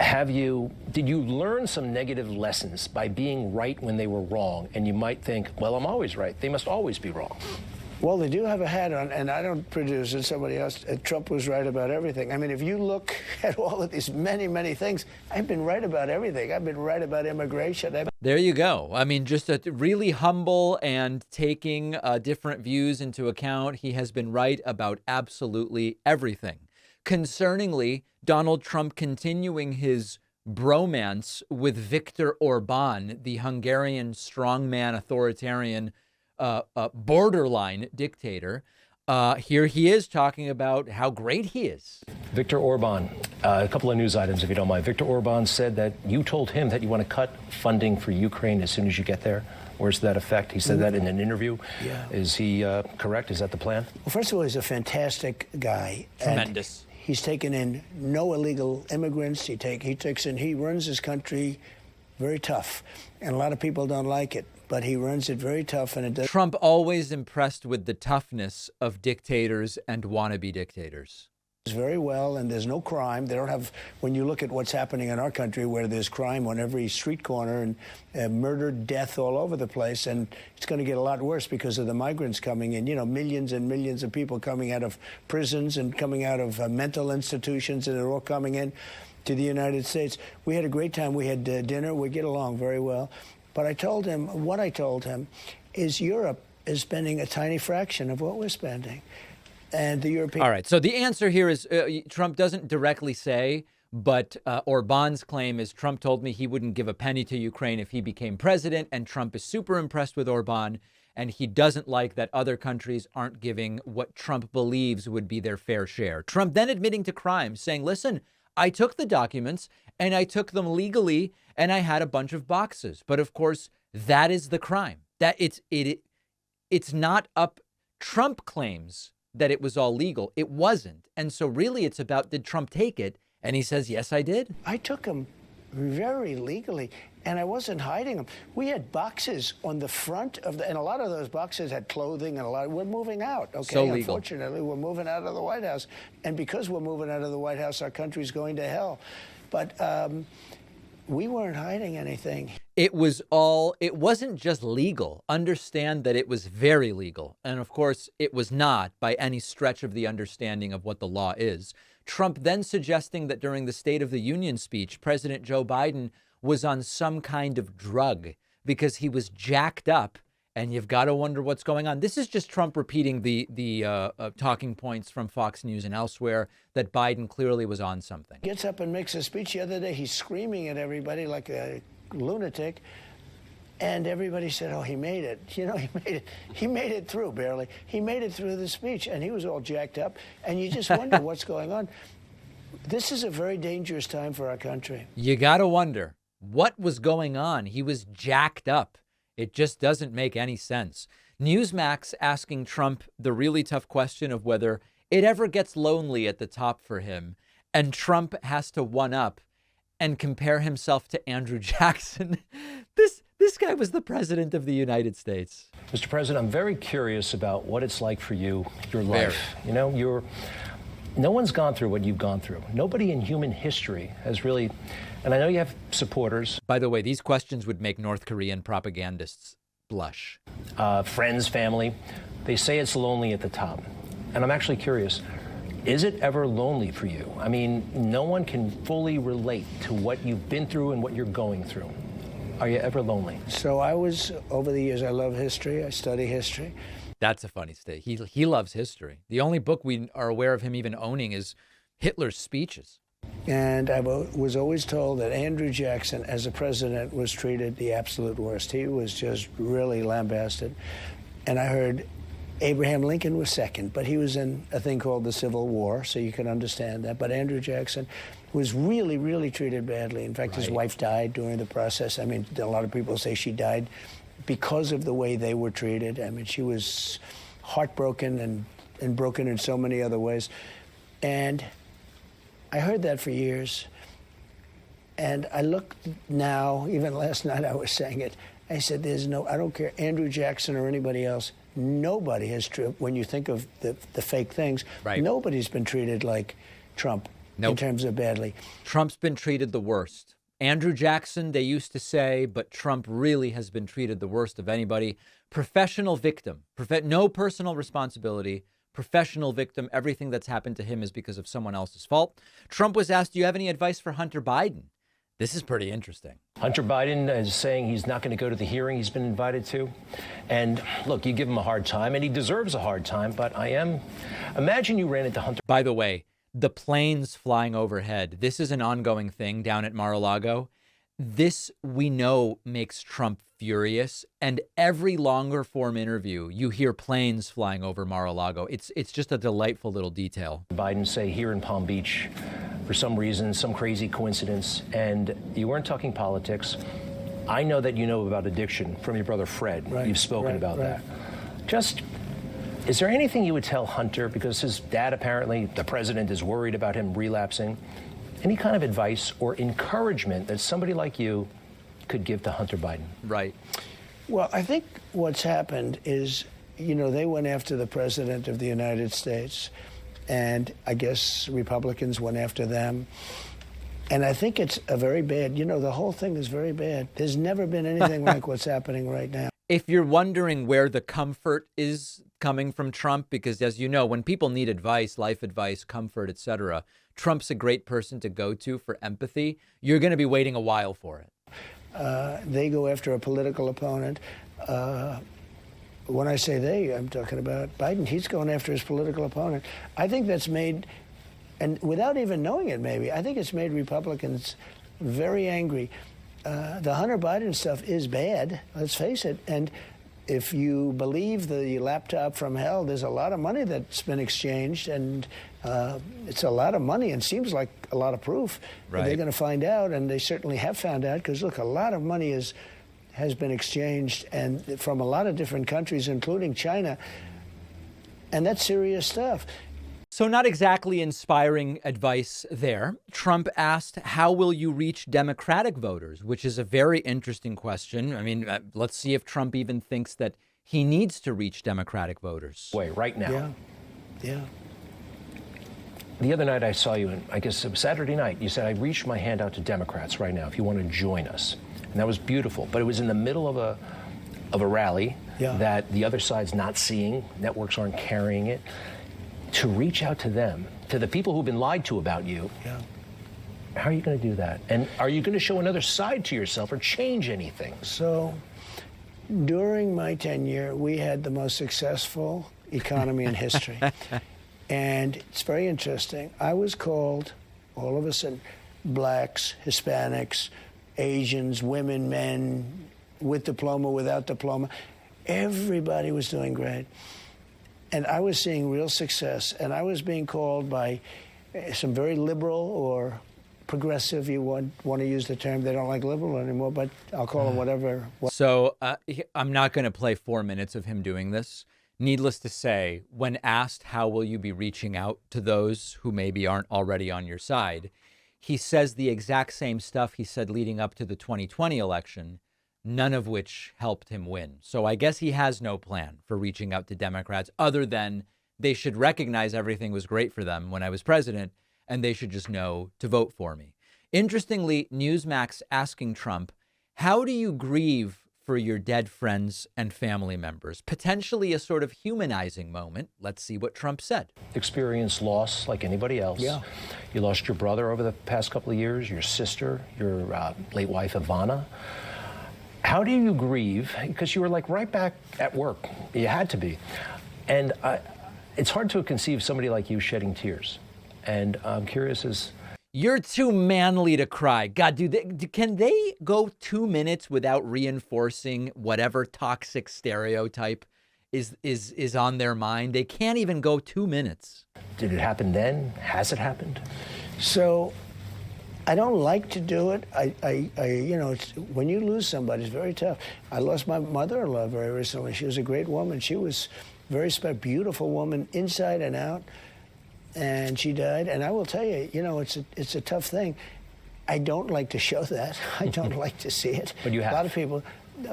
did you learn some negative lessons by being right when they were wrong? And you might think, well, I'm always right. They must always be wrong.
Well, they do have a hat on, and I don't produce it. Somebody else. Trump was right about everything. I mean, if you look at all of these many, many things, I've been right about everything. I've been right about immigration.
There you go. I mean, just a really humble and taking different views into account. He has been right about absolutely everything. Concerningly, Donald Trump continuing his bromance with Viktor Orban, the Hungarian strongman authoritarian borderline dictator. Here he is talking about how great he is.
Viktor Orban, a couple of news items, if you don't mind. Viktor Orban said that you told him that you want to cut funding for Ukraine as soon as you get there. Where's that effect? He said that in an interview. Yeah. Is he correct? Is that the plan?
Well, first of all, he's a fantastic guy.
Tremendous.
He's taken in no illegal immigrants. He runs his country very tough. And a lot of people don't like it, but he runs it very tough. And it does.
Trump always impressed with the toughness of dictators and wannabe dictators.
very well, and there's no crime. They don't have, when you look at what's happening in our country, where there's crime on every street corner and murder, death all over the place, and it's going to get a lot worse because of the migrants coming in. You know, millions and millions of people coming out of prisons and coming out of mental institutions, and they're all coming in to the United States. We had a great time. We had dinner. We get along very well. But I told him, what I told him is Europe is spending a tiny fraction of what we're spending. And the European...
All right. So the answer here is Trump doesn't directly say, but Orban's claim is Trump told me he wouldn't give a penny to Ukraine if he became president. And Trump is super impressed with Orban. And he doesn't like that other countries aren't giving what Trump believes would be their fair share. Trump then admitting to crime, saying, listen, I took the documents and I took them legally and I had a bunch of boxes. But of course, that is the crime. That it's not up. Trump claims that it was all legal. It wasn't. And so really it's about, did Trump take it? And he says, yes, I did.
I took them very legally, and I wasn't hiding them. We had boxes on the front of and a lot of those boxes had clothing, and we're moving out, okay?
So legal.
Unfortunately, we're moving out of the White House. And because we're moving out of the White House, our country's going to hell. But we weren't hiding anything.
It wasn't just legal. Understand that it was very legal. And of course, it was not by any stretch of the understanding of what the law is. Trump then suggesting that during the State of the Union speech, President Joe Biden was on some kind of drug because he was jacked up. And you've got to wonder what's going on. This is just Trump repeating the talking points from Fox News and elsewhere that Biden clearly was on something.
Gets up and makes a speech the other day. He's screaming at everybody like a lunatic. And everybody said, oh, he made it. You know, he made it through, barely. He made it through the speech, and he was all jacked up. And you just wonder what's going on. This is a very dangerous time for our country.
You got to wonder what was going on. He was jacked up. It just doesn't make any sense. Newsmax asking Trump the really tough question of whether it ever gets lonely at the top for him. And Trump has to one up and compare himself to Andrew Jackson. This guy was the president of the United States.
Mr. President, I'm very curious about what it's like for you, your life. You know, no one's gone through what you've gone through. Nobody in human history has really, and I know you have supporters.
By the way, these questions would make North Korean propagandists blush.
Friends, family, they say it's lonely at the top. And I'm actually curious, is it ever lonely for you? I mean, no one can fully relate to what you've been through and what you're going through. Are you ever lonely?
So over the years, I love history. I study history.
That's a funny state. He loves history. The only book we are aware of him even owning is Hitler's speeches.
And I was always told that Andrew Jackson, as a president, was treated the absolute worst. He was just really lambasted. And I heard Abraham Lincoln was second, but he was in a thing called the Civil War, so you can understand that. But Andrew Jackson was really, really treated badly. In fact, his wife died during the process. I mean, a lot of people say she died because of the way they were treated. I mean, she was heartbroken and broken in so many other ways. And I heard that for years. And I look now, even last night I was saying it, I said, I don't care, Andrew Jackson or anybody else, nobody has, when you think of the fake things, nobody's been treated like Trump in terms of badly.
Trump's been treated the worst. Andrew Jackson, they used to say, but Trump really has been treated the worst of anybody. Professional victim, no personal responsibility, professional victim. Everything that's happened to him is because of someone else's fault. Trump was asked, do you have any advice for Hunter Biden? This is pretty interesting.
Hunter Biden is saying he's not going to go to the hearing he's been invited to. And look, you give him a hard time, and he deserves a hard time, but imagine you ran into Hunter.
By the way, the planes flying overhead, this is an ongoing thing down at Mar-a-Lago. This, we know, makes Trump furious. And every longer form interview, you hear planes flying over Mar-a-Lago. It's just a delightful little detail.
Biden say here in Palm Beach, for some reason, some crazy coincidence, and you weren't talking politics. I know that you know about addiction from your brother Fred. You've spoken about that. Is there anything you would tell Hunter, because his dad, apparently, the president, is worried about him relapsing? Any kind of advice or encouragement that somebody like you could give to Hunter Biden?
Right.
Well, I think what's happened is, they went after the president of the United States, and I guess Republicans went after them. And I think it's a very bad, the whole thing is very bad. There's never been anything like what's happening right now.
If you're wondering where the comfort is coming from Trump, because as you know, when people need advice, life advice, comfort, etc., Trump's a great person to go to for empathy. You're going to be waiting a while for it.
They go after a political opponent. When I say they, I'm talking about Biden. He's going after his political opponent. I think that's made, and without even knowing it maybe, I think it's made Republicans very angry. The Hunter Biden stuff is bad, let's face it. And if you believe the laptop from hell, there's a lot of money that's been exchanged, and it's a lot of money and seems like a lot of proof. Right. They're going to find out, and they certainly have found out, because, look, a lot of money has been exchanged, and from a lot of different countries, including China, and that's serious stuff.
So not exactly inspiring advice there. Trump asked, how will you reach Democratic voters? Which is a very interesting question. I mean, let's see if Trump even thinks that he needs to reach Democratic voters.
Wait, right now.
Yeah.
The other night I saw you, I guess it was Saturday night, you said, I reached my hand out to Democrats right now if you want to join us. And that was beautiful. But it was in the middle of a rally that the other side's not seeing. Networks aren't carrying it. To reach out to them, to the people who've been lied to about you, how are you going to do that? And are you going to show another side to yourself or change anything?
So during my tenure, we had the most successful economy in history. And it's very interesting. I was called, all of a sudden, blacks, Hispanics, Asians, women, men, with diploma, without diploma. Everybody was doing great. And I was seeing real success, and I was being called by some very liberal or progressive, you want to use the term. They don't like liberal anymore, but I'll call them whatever.
So I'm not going to play 4 minutes of him doing this. Needless to say, when asked how will you be reaching out to those who maybe aren't already on your side, he says the exact same stuff he said leading up to the 2020 election, none of which helped him win. So I guess he has no plan for reaching out to Democrats other than they should recognize everything was great for them when I was president, and they should just know to vote for me. Interestingly, Newsmax asking Trump, how do you grieve for your dead friends and family members? Potentially a sort of humanizing moment. Let's see what Trump said.
Experience loss like anybody else.
Yeah.
You lost your brother over the past couple of years, your sister, your late wife, Ivana. How do you grieve? Because you were like right back at work. You had to be. And it's hard to conceive somebody like you shedding tears. And I'm curious as...
You're too manly to cry. God, can they go 2 minutes without reinforcing whatever toxic stereotype is on their mind? They can't even go 2 minutes.
Did it happen then? Has it happened?
So I don't like to do it. It's, when you lose somebody, it's very tough. I lost my mother-in-law very recently. She was a great woman. She was very beautiful woman inside and out. And she died. And I will tell you, it's a tough thing. I don't like to show that. I don't like to see it.
But you have.
A lot of people,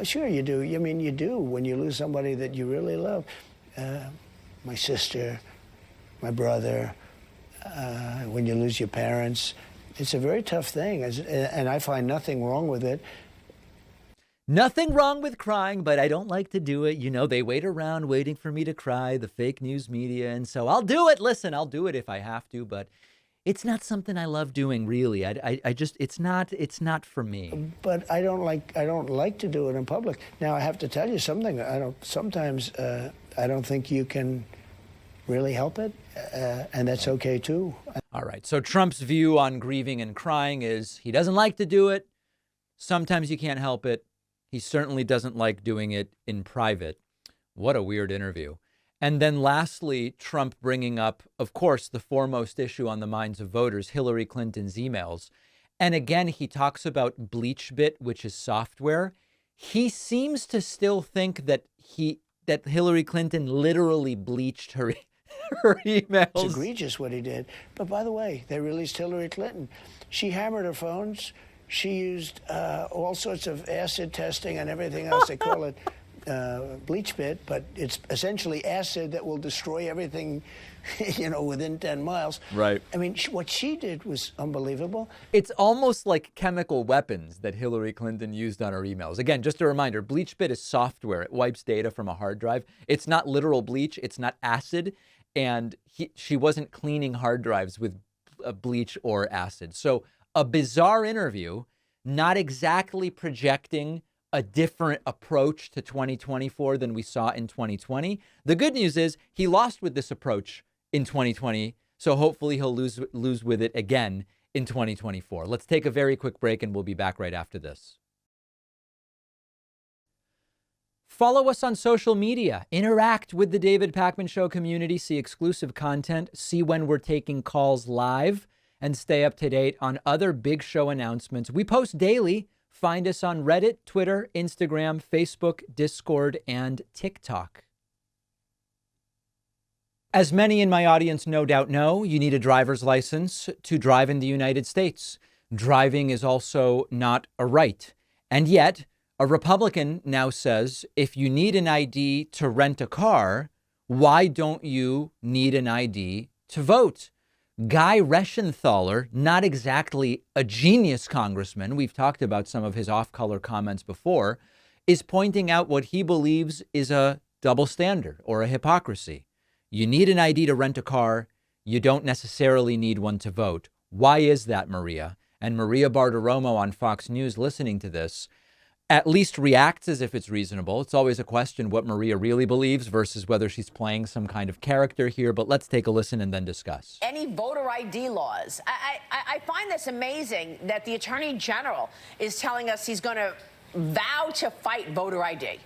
sure you do. I mean, you do when you lose somebody that you really love. My sister, my brother, when you lose your parents. It's a very tough thing, and I find nothing wrong with it.
Nothing wrong with crying, but I don't like to do it. They wait around waiting for me to cry, the fake news media. And so I'll do it. Listen, I'll do it if I have to, but it's not something I love doing, really. I just, it's not for me.
But I don't like to do it in public. Now, I have to tell you something. Sometimes I don't think you can really help it. And that's okay, too.
All right. So Trump's view on grieving and crying is he doesn't like to do it. Sometimes you can't help it. He certainly doesn't like doing it in private. What a weird interview. And then lastly, Trump bringing up, of course, the foremost issue on the minds of voters, Hillary Clinton's emails. And again, he talks about BleachBit, which is software. He seems to still think that Hillary Clinton literally bleached her emails.
It's egregious what he did. But by the way, they released Hillary Clinton. She hammered her phones. She used all sorts of acid testing and everything else. They call it bleach pit, but it's essentially acid that will destroy everything, within 10 miles.
Right.
I mean, what she did was unbelievable.
It's almost like chemical weapons that Hillary Clinton used on her emails. Again, just a reminder, BleachBit is software. It wipes data from a hard drive. It's not literal bleach. It's not acid. And she wasn't cleaning hard drives with bleach or acid. So a bizarre interview, not exactly projecting a different approach to 2024 than we saw in 2020. The good news is he lost with this approach in 2020, so hopefully he'll lose with it again in 2024. Let's take a very quick break and we'll be back right after this. Follow us on social media, interact with the David Pakman Show community, see exclusive content, see when we're taking calls live, and stay up to date on other big show announcements. We post daily. Find us on Reddit, Twitter, Instagram, Facebook, Discord, and TikTok. As many in my audience no doubt know, you need a driver's license to drive in the United States. Driving is also not a right. And yet, a Republican now says, if you need an ID to rent a car, why don't you need an ID to vote? Guy Reschenthaler, not exactly a genius congressman, we've talked about some of his off-color comments before, is pointing out what he believes is a double standard or a hypocrisy. You need an ID to rent a car. You don't necessarily need one to vote. Why is that, Maria? And Maria Bartiromo on Fox News, listening to this, at least reacts as if it's reasonable. It's always a question what Maria really believes versus whether she's playing some kind of character here. But let's take a listen and then discuss.
Any voter ID laws. I find this amazing that the Attorney General is telling us he's going to vow to fight voter ID.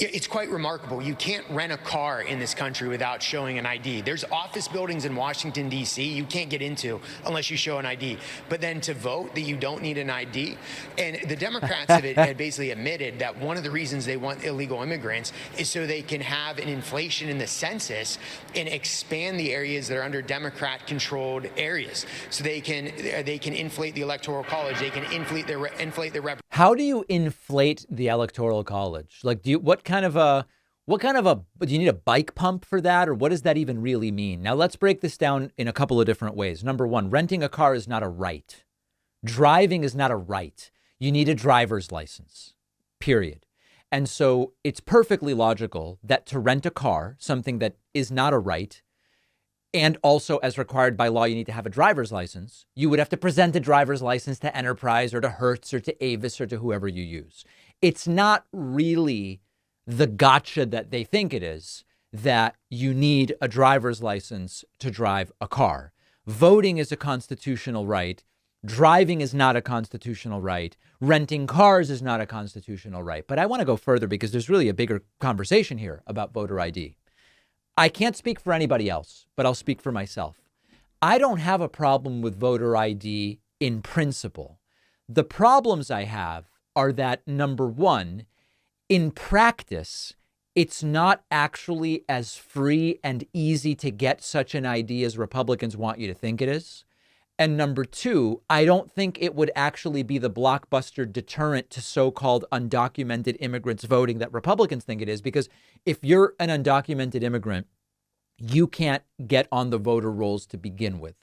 It's quite remarkable. You can't rent a car in this country without showing an ID. There's office buildings in Washington, D.C. you can't get into unless you show an ID. But then to vote that you don't need an ID. And the Democrats had basically admitted that one of the reasons they want illegal immigrants is so they can have an inflation in the census and expand the areas that are under Democrat-controlled areas. So they can inflate the Electoral College. They can inflate their rep.
How do you inflate the Electoral College? Like, do you you need a bike pump for that? Or what does that even really mean? Now, let's break this down in a couple of different ways. Number one, renting a car is not a right. Driving is not a right. You need a driver's license, period. And so it's perfectly logical that to rent a car, something that is not a right, and also as required by law, you need to have a driver's license. You would have to present a driver's license to Enterprise or to Hertz or to Avis or to whoever you use. It's not really the gotcha that they think it is, that you need a driver's license to drive a car. Voting is a constitutional right. Driving is not a constitutional right. Renting cars is not a constitutional right. But I want to go further because there's really a bigger conversation here about voter ID. I can't speak for anybody else, but I'll speak for myself. I don't have a problem with voter ID in principle. The problems I have are that, number one, in practice, it's not actually as free and easy to get such an ID as Republicans want you to think it is. And number two, I don't think it would actually be the blockbuster deterrent to so-called undocumented immigrants voting that Republicans think it is, because if you're an undocumented immigrant, you can't get on the voter rolls to begin with.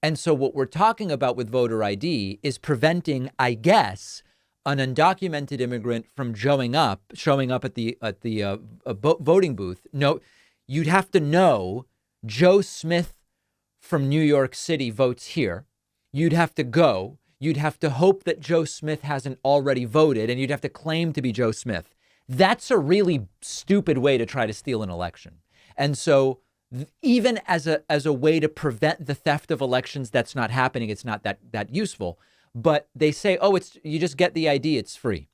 And so what we're talking about with voter ID is preventing, I guess, an undocumented immigrant from showing up at the voting booth. No, you'd have to know Joe Smith from New York City votes here. You'd have to go. You'd have to hope that Joe Smith hasn't already voted, and you'd have to claim to be Joe Smith. That's a really stupid way to try to steal an election. And so even as a way to prevent the theft of elections, that's not happening. It's not that useful. But they say, oh, you just get the ID. It's free.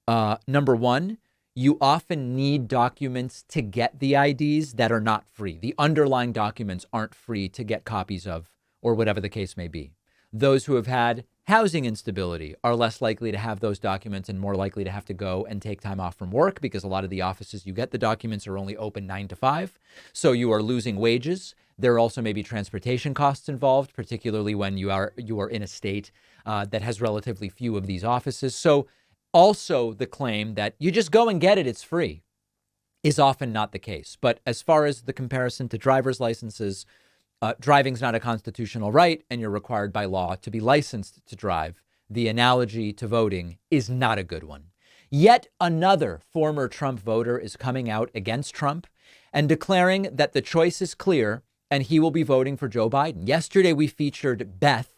Number one, you often need documents to get the IDs that are not free. The underlying documents aren't free to get copies of, or whatever the case may be. Those who have had housing instability are less likely to have those documents and more likely to have to go and take time off from work because a lot of the offices you get the documents are only open 9 to 5. So you are losing wages. There are also maybe transportation costs involved, particularly when you are in a state that has relatively few of these offices. So Also, the claim that you just go and get it, it's free, is often not the case. But as far as the comparison to driver's licenses, driving's not a constitutional right, and you're required by law to be licensed to drive. The analogy to voting is not a good one. Yet another former Trump voter is coming out against Trump and declaring that the choice is clear and he will be voting for Joe Biden. Yesterday, we featured Beth.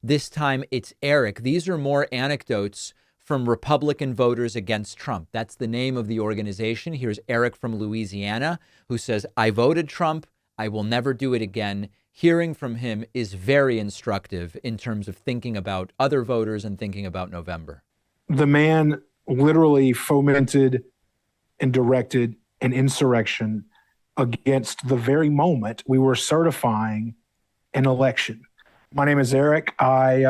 This time it's Eric. These are more anecdotes from Republican voters against Trump. That's the name of the organization. Here's Eric from Louisiana, who says, I voted Trump. I will never do it again. Hearing from him is very instructive in terms of thinking about other voters and thinking about November.
The man literally fomented and directed an insurrection against the very moment we were certifying an election. My name is Eric. I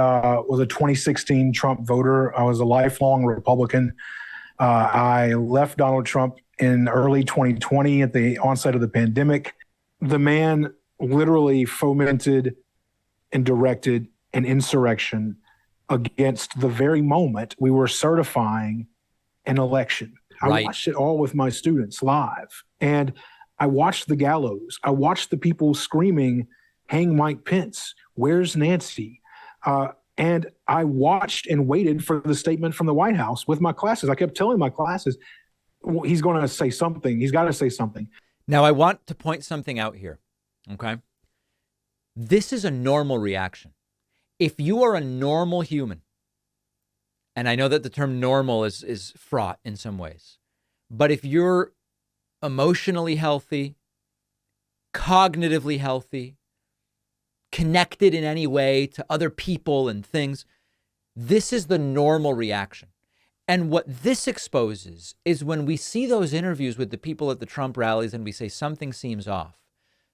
was a 2016 Trump voter. I was a lifelong Republican. I left Donald Trump in early 2020 at the onset of the pandemic. The man literally fomented and directed an insurrection against the very moment we were certifying an election.
Right.
I watched it all with my students live. And I watched the gallows. I watched the people screaming, hang Mike Pence. Where's Nancy? And I watched and waited for the statement from the White House with my classes. I kept telling my classes, well, he's going to say something. He's got to say something.
Now, I want to point something out here, okay? This is a normal reaction. If you are a normal human, and I know that the term normal is fraught in some ways, but if you're emotionally healthy, cognitively healthy, connected in any way to other people and things, this is the normal reaction. And what this exposes is when we see those interviews with the people at the Trump rallies and we say something seems off,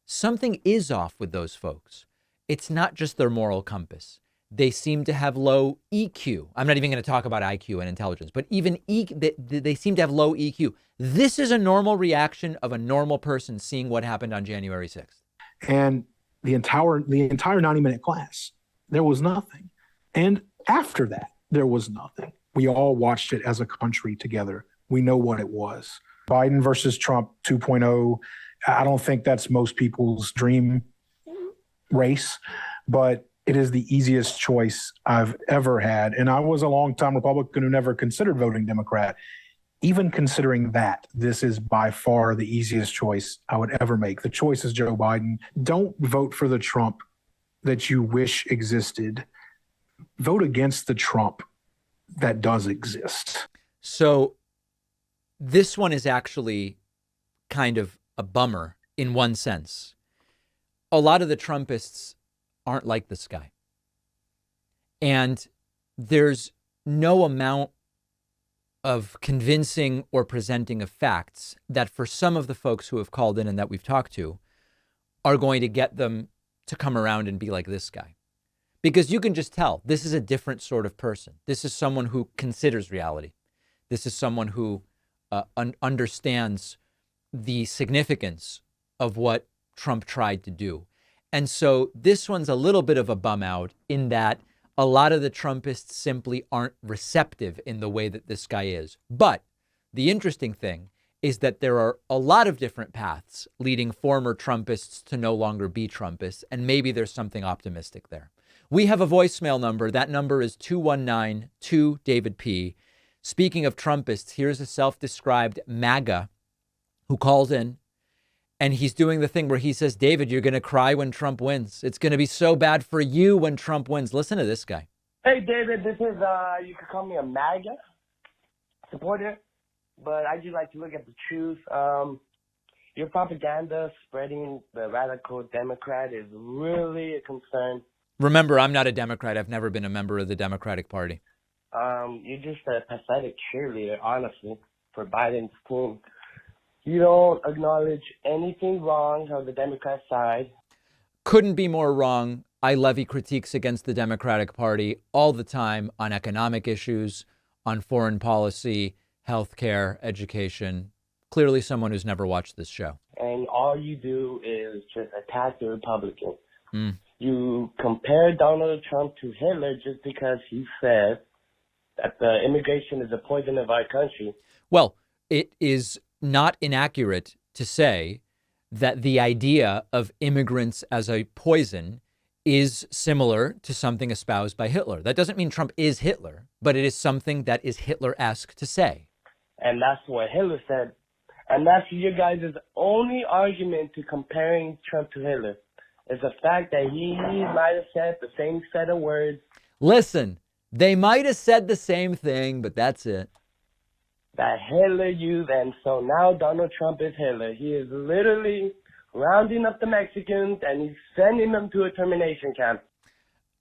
something is off with those folks. It's not just their moral compass. They seem to have low EQ. I'm not even going to talk about IQ and intelligence, but even they seem to have low EQ. This is a normal reaction of a normal person seeing what happened on January 6th.
And the entire 90-minute class, there was nothing. And after that, there was nothing. We all watched it as a country together. We know what it was. Biden versus Trump 2.0. I don't think that's most people's dream race, but it is the easiest choice I've ever had. And I was a longtime Republican who never considered voting Democrat. Even considering that, this is by far the easiest choice I would ever make. The choice is Joe Biden. Don't vote for the Trump that you wish existed. Vote against the Trump that does exist.
So this one is actually kind of a bummer in one sense. A lot of the Trumpists aren't like this guy. And there's no amount of convincing or presenting of facts that for some of the folks who have called in and that we've talked to are going to get them to come around and be like this guy. Because you can just tell this is a different sort of person. This is someone who considers reality. This is someone who understands the significance of what Trump tried to do. And so this one's a little bit of a bum out in that a lot of the Trumpists simply aren't receptive in the way that this guy is. But the interesting thing is that there are a lot of different paths leading former Trumpists to no longer be Trumpists, and maybe there's something optimistic there. We have a voicemail number. That number is 219-2-DAVID-P. Speaking of Trumpists, here's a self-described MAGA who calls in, and he's doing the thing where he says, David, you're going to cry when Trump wins. It's going to be so bad for you when Trump wins. Listen to this guy.
Hey, David, this is, you could call me a MAGA supporter, but I just like to look at the truth. Your propaganda spreading the radical Democrat is really a concern.
Remember, I'm not a Democrat. I've never been a member of the Democratic Party.
You're just a pathetic cheerleader, honestly, for Biden's team. You don't acknowledge anything wrong on the Democrat side.
Couldn't be more wrong. I levy critiques against the Democratic Party all the time on economic issues, on foreign policy, healthcare, education. Clearly someone who's never watched this show.
And all you do is just attack the Republicans. You compare Donald Trump to Hitler just because he said that the immigration is a poison of our country.
Well, it is not inaccurate to say that the idea of immigrants as a poison is similar to something espoused by Hitler. That doesn't mean Trump is Hitler, but it is something that is Hitler-esque to say.
And that's what Hitler said. And that's your guys' only argument to comparing Trump to Hitler, is the fact that he might have said the same set of words.
Listen, they might have said the same thing, but that's it.
That Hitler used, and so now Donald Trump is Hitler. He is literally rounding up the Mexicans and he's sending them to a termination camp.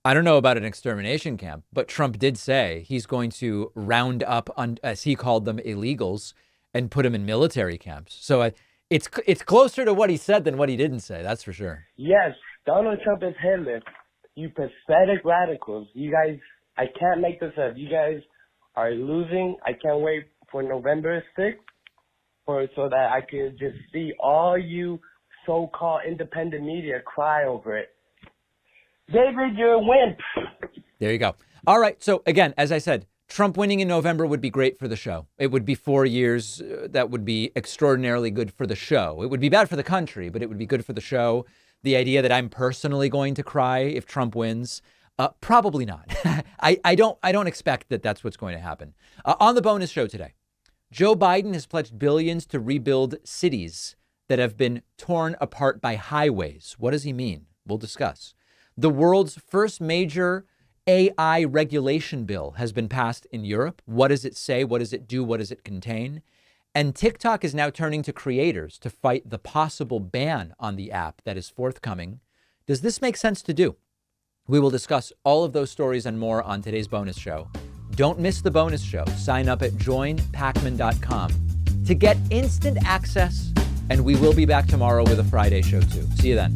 I don't know about an extermination camp, but Trump did say he's going to round up, as he called them, illegals and put them in military camps. So it's closer to what he said than what he didn't say. That's for sure.
Yes, Donald Trump is Hitler. You pathetic radicals. You guys, I can't make this up. You guys are losing. I can't wait for November 6th so that I could just see all you so-called independent media cry over it. David, you're a wimp.
There you go. All right. So again, as I said, Trump winning in November would be great for the show. It would be 4 years. That would be extraordinarily good for the show. It would be bad for the country, but it would be good for the show. The idea that I'm personally going to cry if Trump wins, probably not. I don't expect that that's what's going to happen. On the bonus show today, Joe Biden has pledged billions to rebuild cities that have been torn apart by highways. What does he mean? We'll discuss. The world's first major AI regulation bill has been passed in Europe. What does it say? What does it do? What does it contain? And TikTok is now turning to creators to fight the possible ban on the app that is forthcoming. Does this make sense to do? We will discuss all of those stories and more on today's bonus show. Don't miss the bonus show. Sign up at joinpacman.com to get instant access. And we will be back tomorrow with a Friday show too. See you then.